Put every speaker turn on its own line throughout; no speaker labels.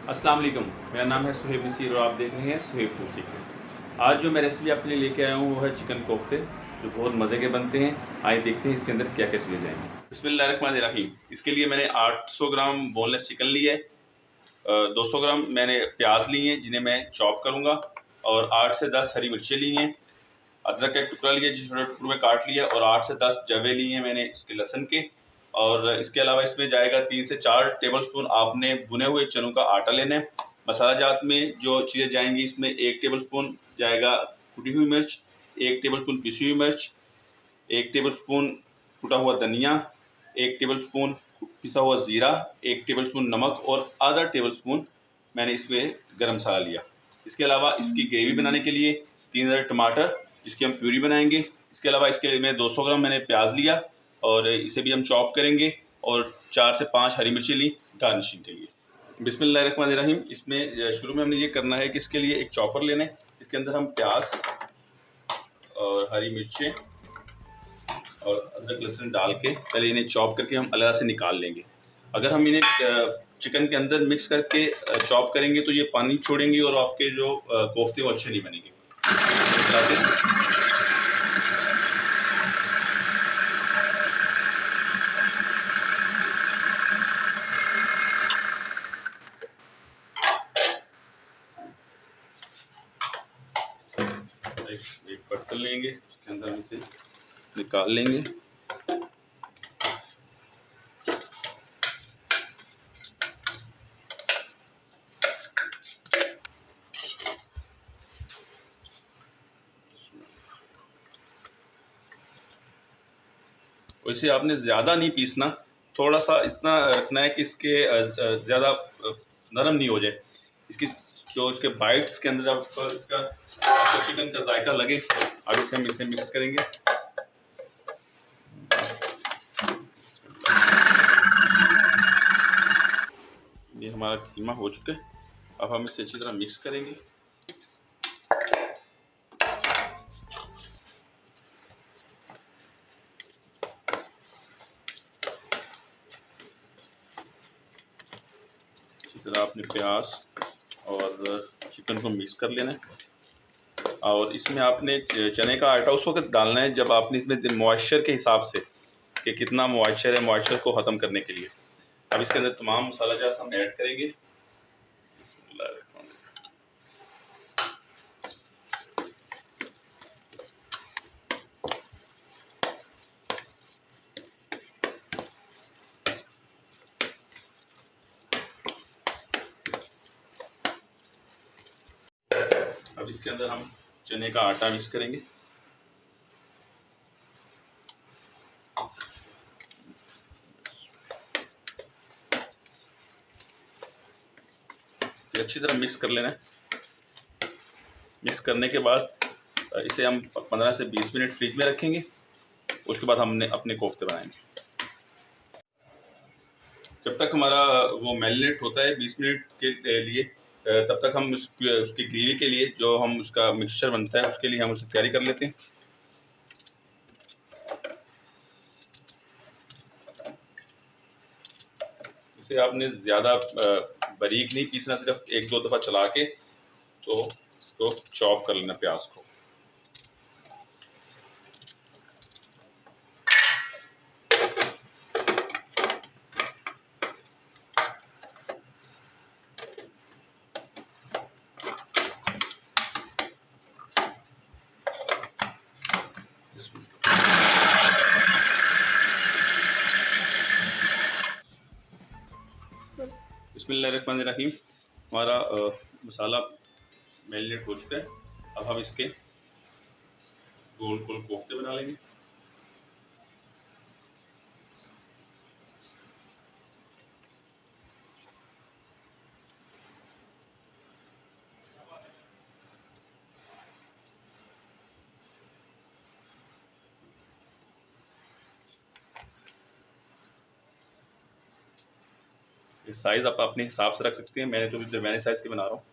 अस्सलाम वालेकुम, मेरा नाम है सुहेब नसीर और आप देख रहे हैं सुहेब फूड सीक्रेट। आज जो मैं रेसिपी आपके लिए लेके आया हूँ वो है चिकन कोफ्ते, जो बहुत मज़े के बनते हैं। आइए देखते हैं इसके अंदर क्या क्या चीज़ें जाएंगी। बिस्मिल्लाहिर्रहमानिर्रहीम। इसके लिए मैंने 800 ग्राम बोनलेस चिकन लिया है, 200 ग्राम मैंने प्याज लिए हैं जिन्हें मैं चॉप करूँगा, और 8 से 10 हरी मिर्चें ली हैं। अदरक का एक टुकड़ा लिया जिसे छोटे टुकड़ों में काट लिया, और 8 से 10 जवे लिए हैं मैंने इसके लहसुन के। और इसके अलावा इसमें जाएगा 3 से 4 टेबलस्पून आपने भुने हुए चनों का आटा लेना है। मसाला जात में जो चीज़ें जाएंगी, इसमें 1 टेबलस्पून जाएगा कुटी हुई मिर्च, 1 टेबलस्पून पिसी हुई मिर्च, 1 टेबलस्पून कुटा हुआ धनिया, 1 टेबलस्पून पिसा हुआ ज़ीरा, 1 टेबलस्पून नमक, और आधा टेबलस्पून मैंने इसमें गरम मसाला लिया। इसके अलावा इसकी ग्रेवी बनाने के लिए 3000 टमाटर जिसकी हम प्यूरी बनाएंगे। इसके अलावा इसके लिए मैं 200 ग्राम मैंने प्याज लिया और इसे भी हम चॉप करेंगे, और 4 से 5 हरी मिर्ची ली गार्निशिंग के लिए। बिस्मिल्लाहिर्रहमानिर्रहीम। इसमें शुरू में हमने ये करना है कि इसके लिए एक चॉपर लेना है। इसके अंदर हम प्याज और हरी मिर्चें और अदरक लहसुन डाल के पहले इन्हें चॉप करके हम अलग से निकाल लेंगे। अगर हम इन्हें चिकन के अंदर मिक्स करके चॉप करेंगे तो ये पानी छोड़ेंगे और आपके जो कोफ्ते वो अच्छे नहीं बनेंगे। इस तरह से एक बर्तन लेंगे, उसके अंदर हम इसे निकाल लेंगे। वैसे आपने ज़्यादा नहीं पीसना, थोड़ा सा इतना रखना है कि इसके ज़्यादा नरम नहीं हो जाए। इसकी जो इसके बाइट्स के अंदर जब इसका आपको चिकन का जायका लगे, अब इसे हम इसे मिक्स करेंगे। ये हमारा कीमा हो चुका है, अब हम इसे अच्छी तरह मिक्स करेंगे। अच्छी तरह अपने प्याज और चिकन को मिक्स कर लेना है, और इसमें आपने चने का आटा उस वक्त डालना है जब आपने इसमें मॉइस्चर के हिसाब से कि कितना मॉइस्चर है, मॉइस्चर को ख़त्म करने के लिए। अब इसके अंदर तमाम मसाला जात हम ऐड करेंगे। अब इसके अंदर हम चने का आटा मिक्स करेंगे। इसे अच्छी तरह मिक्स कर लेना है। मिक्स करने के बाद इसे हम 15 से 20 मिनट फ्रिज में रखेंगे। उसके बाद हमने अपने कोफ्ते बनाएंगे। जब तक हमारा वो मैरिनेट होता है 20 मिनट के लिए, तब तक हम उसकी ग्रेवी के लिए जो हम उसका मिक्सचर बनता है उसके लिए हम उसे तैयारी कर लेते हैं। इसे आपने ज़्यादा बारीक नहीं पीसना, सिर्फ 1-2 दफ़ा चला के तो इसको चॉप कर लेना प्याज को। बिस्मिल्लाहिर्रहमानिर्रहीम। हमारा मसाला मैरिनेट हो चुका है। अब हम इसके गोल गोल कोफ्ते बना लेंगे। साइज़ आप अपने हिसाब से रख सकते हैं, मैंने तो दरमियाने साइज़ के बना रहा हूँ।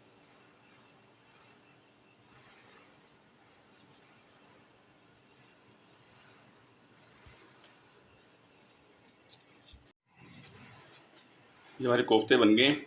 ये हमारे कोफ्ते बन गए हैं।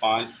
5